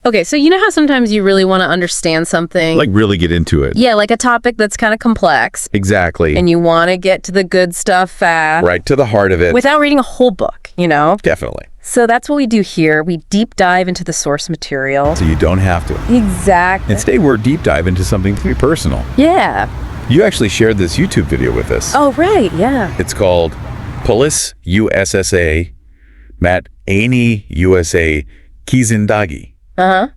Okay, so you know how sometimes you really want to understand something? Like really get into it. Yeah, like a topic that's kind of complex. Exactly. And you want to get to the good stuff fast. Right to the heart of it. Without reading a whole book, you know? Definitely. So that's what we do here. We deep dive into the source material. So you don't have to. Exactly. And today we're deep dive into something very personal. Yeah. You actually shared this YouTube video with us. Oh, right, yeah. It's called Polis USSA Mat Aini USA Kizindagi.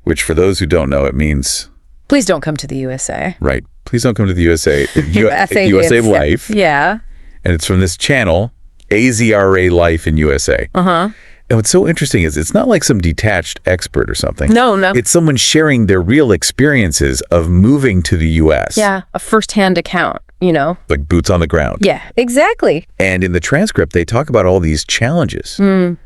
Which for those who don't know, it means... Please don't come to the USA. Right. Please don't come to the USA. USA Life. Yeah. And it's from this channel, AZRA Life in USA. And what's so interesting is it's not like some detached expert or something. No. It's someone sharing their real experiences of moving to the U.S. Yeah, a firsthand account, you know? Like boots on the ground. Yeah, exactly. And in the transcript, they talk about all these challenges,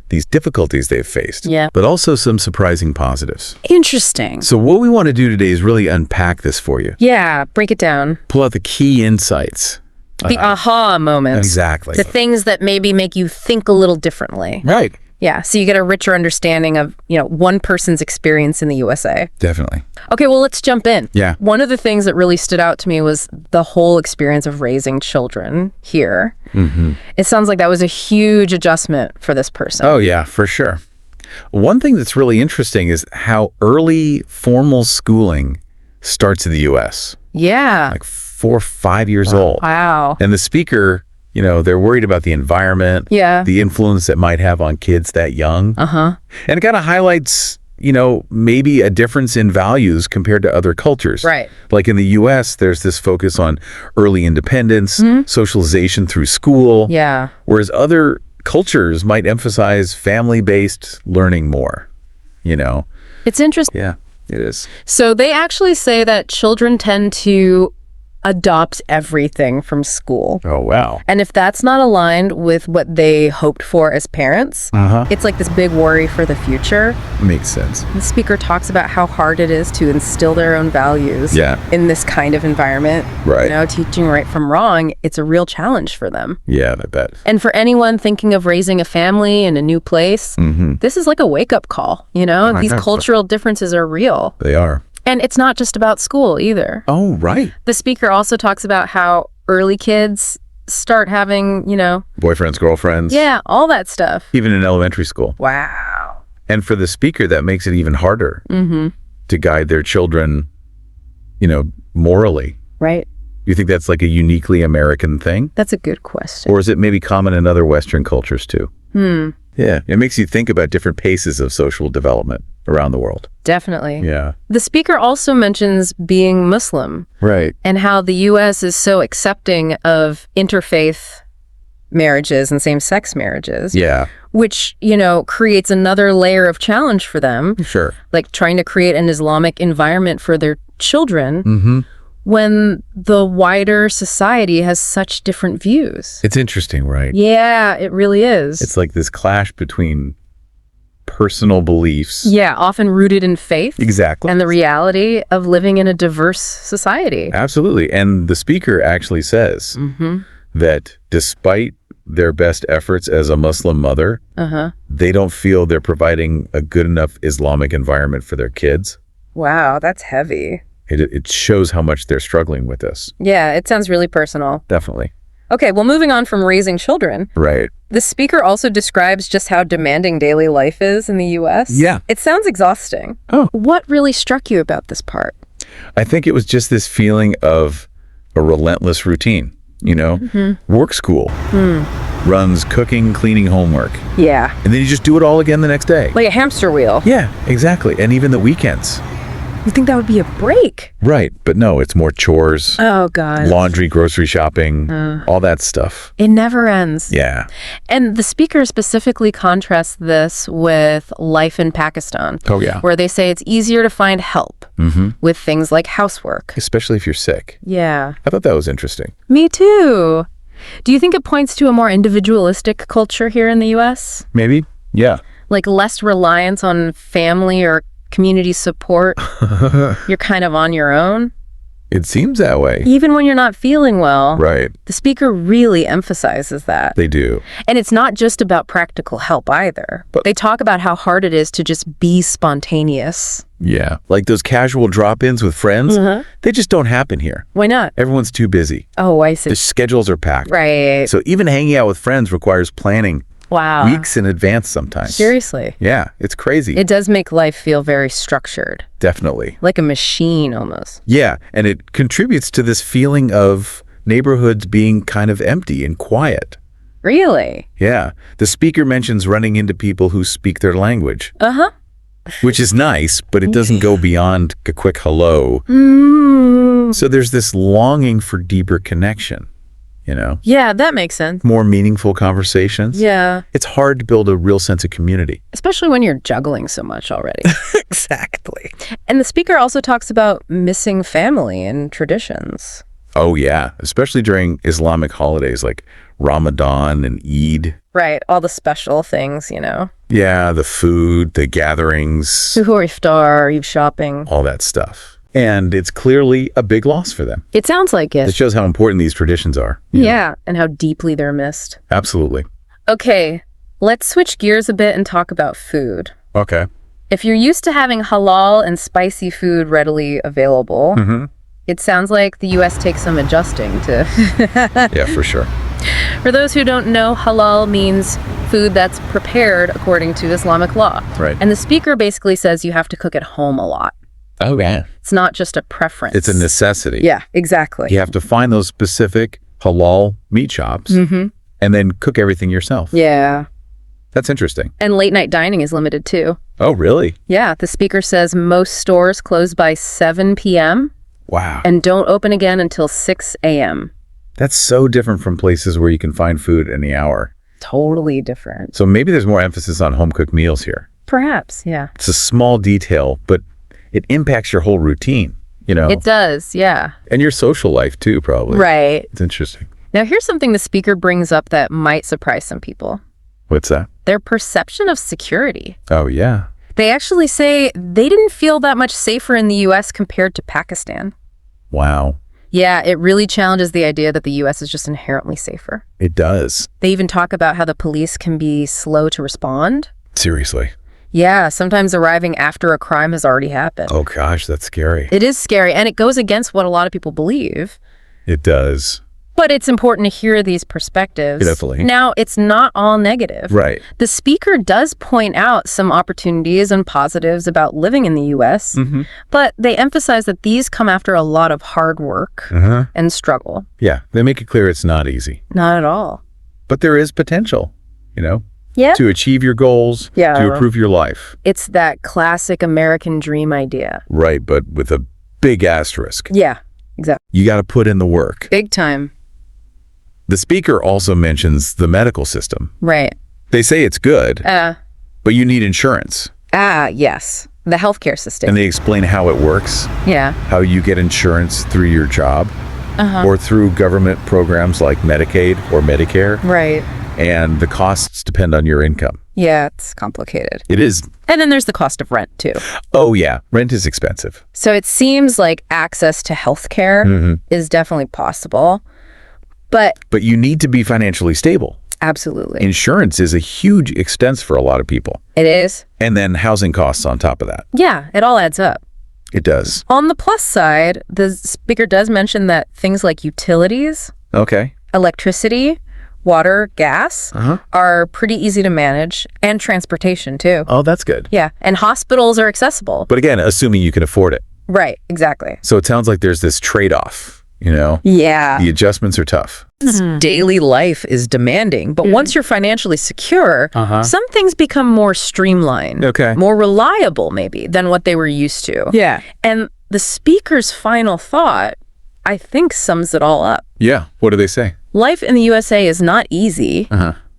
these difficulties they've faced, Yeah. but also some surprising positives. Interesting. So what we want to do today is really unpack this for you. Yeah, break it down. Pull out the key insights. The aha moments. Exactly. The things that maybe make you think a little differently. Right. Yeah, so you get a richer understanding of, you know, one person's experience in the USA. Definitely. Okay, well, let's jump in. Yeah. One of the things that really stood out to me was the whole experience of raising children here. It sounds like that was a huge adjustment for this person. Oh, yeah, for sure. One thing that's really interesting is how early formal schooling starts in the U.S. Yeah. Like 4 or 5 years old. Wow. And the speaker, you know, they're worried about the environment, Yeah. the influence it might have on kids that young. And it kind of highlights, you know, maybe a difference in values compared to other cultures. Right. Like in the U.S., there's this focus on early independence, socialization through school. Yeah. Whereas other cultures might emphasize family-based learning more, you know? It's interesting. Yeah, it is. So they actually say that children tend to adopt everything from school. Oh, wow. And if that's not aligned with what they hoped for as parents, it's like this big worry for the future. Makes sense. The speaker talks about how hard it is to instill their own values in this kind of environment. Right. You know, teaching right from wrong, it's a real challenge for them. Yeah, I bet. And for anyone thinking of raising a family in a new place, this is like a wake-up call, you know? These cultural differences are real. They are. And it's not just about school either. Oh, right. The speaker also talks about how early kids start having, you know... Boyfriends, girlfriends. Yeah, all that stuff. Even in elementary school. Wow. And for the speaker, that makes it even harder to guide their children, you know, morally. Right. You think that's like a uniquely American thing? That's a good question. Or is it maybe common in other Western cultures too? Yeah, it makes you think about different paces of social development around the world. Definitely. Yeah. The speaker also mentions being Muslim Right. and how the U.S. is so accepting of interfaith marriages and same-sex marriages. Yeah. Which, you know, creates another layer of challenge for them. Sure. Like trying to create an Islamic environment for their children when the wider society has such different views. It's interesting, right? Yeah, it really is. It's like this clash between personal beliefs. Yeah, often rooted in faith. Exactly. And the reality of living in a diverse society. Absolutely. And the speaker actually says that despite their best efforts as a Muslim mother, they don't feel they're providing a good enough Islamic environment for their kids. Wow, that's heavy. It shows how much they're struggling with this. Yeah, it sounds really personal. Definitely. Okay, well, moving on from raising children. Right. The speaker also describes just how demanding daily life is in the U.S. Yeah. It sounds exhausting. Oh. What really struck you about this part? I think it was just this feeling of a relentless routine, you know? Work school. Runs cooking, cleaning, homework. Yeah. And then you just do it all again the next day. Like a hamster wheel. Yeah, exactly. And even the weekends. You think that would be a break? Right. But no, it's more chores, Oh, God. laundry, grocery shopping, all that stuff. It never ends. Yeah. And the speaker specifically contrasts this with life in Pakistan. Oh, yeah. Where they say it's easier to find help with things like housework. Especially if you're sick. Yeah. I thought that was interesting. Me too. Do you think it points to a more individualistic culture here in the U.S.? Maybe. Yeah. Like less reliance on family or community support? You're kind of on your own? It seems that way. Even when you're not feeling well, Right. the speaker really emphasizes that. They do. And it's not just about practical help either. But- They talk about how hard it is to just be spontaneous. Yeah. Like those casual drop-ins with friends, they just don't happen here. Why not? Everyone's too busy. Oh, I see. The schedules are packed. Right. So even hanging out with friends requires planning Wow. weeks in advance sometimes. Seriously. Yeah, it's crazy. It does make life feel very structured, Definitely. like a machine almost. Yeah, and it contributes to this feeling of neighborhoods being kind of empty and quiet. Really? Yeah. The speaker mentions running into people who speak their language, Uh-huh. which is nice, but it doesn't go beyond a quick hello. So there's this longing for deeper connection, you know, Yeah, that makes sense. more meaningful conversations. Yeah. It's hard to build a real sense of community. Especially when you're juggling so much already. Exactly. And the speaker also talks about missing family and traditions. Oh, yeah, especially during Islamic holidays like Ramadan and Eid. Right. All the special things, you know. Yeah, the food, the gatherings, Suhoor iftar, Eve shopping. all that stuff. And it's clearly a big loss for them. It sounds like It it. shows how important these traditions are. Yeah, and how deeply they're missed. Absolutely. Okay, let's switch gears a bit and talk about food. Okay. If you're used to having halal and spicy food readily available, it sounds like the U.S. takes some adjusting to. Yeah, for sure. For those who don't know, halal means food that's prepared according to Islamic law. Right. And the speaker basically says you have to cook at home a lot. Oh, yeah. It's not just a preference. It's a necessity. Yeah, exactly. You have to find those specific halal meat shops and then cook everything yourself. Yeah. That's interesting. And late night dining is limited too. Oh, really? Yeah, the speaker says most stores close by 7 p.m. Wow. and don't open again until 6 a.m. That's so different from places where you can find food in the hour. Totally different. So maybe there's more emphasis on home-cooked meals here. Perhaps, yeah. It's a small detail, but it impacts your whole routine, you know, It does, yeah. and your social life too, probably. Right. It's interesting. Now, here's something the speaker brings up that might surprise some people. What's that? Their perception of security. Oh, yeah. They actually say they didn't feel that much safer in the U.S. compared to Pakistan. Wow. Yeah, it really challenges the idea that the U.S. is just inherently safer. It does. They even talk about how the police can be slow to respond. Seriously. Yeah, sometimes arriving after a crime has already happened. Oh, gosh, that's scary. It is scary, and it goes against what a lot of people believe. It does. But it's important to hear these perspectives. Definitely. Now, it's not all negative. Right. The speaker does point out some opportunities and positives about living in the U.S., but they emphasize that these come after a lot of hard work and struggle. Yeah, they make it clear it's not easy. Not at all. But there is potential, you know, Yeah. to achieve your goals, Yeah. to improve your life. It's that classic American dream idea. Right, but with a big asterisk. Yeah, exactly. You got to put in the work. Big time. The speaker also mentions the medical system. Right. They say it's good, but you need insurance. Yes. The healthcare system. And they explain how it works, Yeah. how you get insurance through your job or through government programs like Medicaid or Medicare, Right. and the costs depend on your income. Yeah, it's complicated. It is. And then there's the cost of rent, too. Oh, yeah. Rent is expensive. So it seems like access to healthcare is definitely possible. But But you need to be financially stable. absolutely. Insurance is a huge expense for a lot of people. It is. And then housing costs on top of that. Yeah, it all adds up. It does. On the plus side, the speaker does mention that things like utilities, Okay. electricity, water, gas are pretty easy to manage, and transportation too. Oh, that's good. Yeah, and hospitals are accessible. But again, assuming you can afford it. Right, exactly. So it sounds like there's this trade-off, you know? Yeah. The adjustments are tough. Daily life is demanding, but once you're financially secure, some things become more streamlined, Okay. more reliable maybe than what they were used to. Yeah. And the speaker's final thought, I think, sums it all up. Yeah. What do they say? Life in the USA is not easy,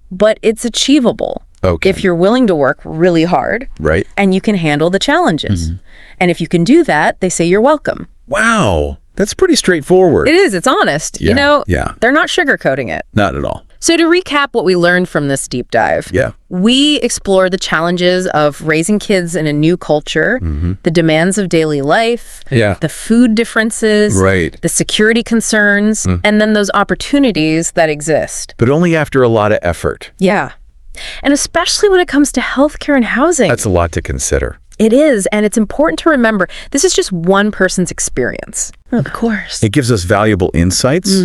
but it's achievable Okay. if you're willing to work really hard Right. and you can handle the challenges. And if you can do that, they say you're welcome. Wow. That's pretty straightforward. It is. It's honest. Yeah, You know, yeah. they're not sugarcoating it. Not at all. So to recap what we learned from this deep dive, we explored the challenges of raising kids in a new culture, the demands of daily life, the food differences, the security concerns, and then those opportunities that exist. But only after a lot of effort. Yeah. And especially when it comes to healthcare and housing. That's a lot to consider. It is, and it's important to remember, this is just one person's experience. Of course. It gives us valuable insights,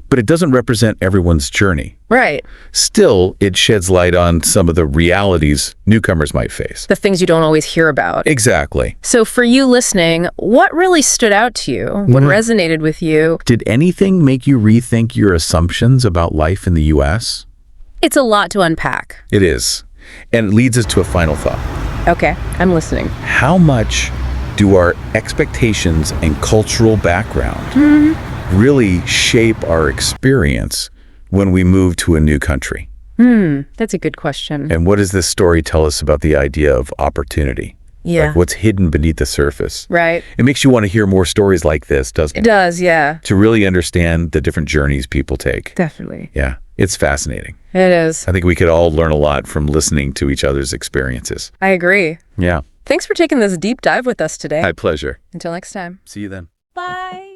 but it doesn't represent everyone's journey. Right. Still, it sheds light on some of the realities newcomers might face. The things you don't always hear about. Exactly. So for you listening, what really stood out to you? What resonated with you? Did anything make you rethink your assumptions about life in the U.S.? It's a lot to unpack. It is. And it leads us to a final thought. Okay, I'm listening. How much do our expectations and cultural background really shape our experience when we move to a new country? That's a good question. And what does this story tell us about the idea of opportunity? Yeah. Like what's hidden beneath the surface? Right. It makes you want to hear more stories like this, doesn't it? It does, yeah. To really understand the different journeys people take. Definitely. Yeah, it's fascinating. It is. I think we could all learn a lot from listening to each other's experiences. I agree. Yeah. Thanks for taking this deep dive with us today. My pleasure. Until next time. See you then. Bye.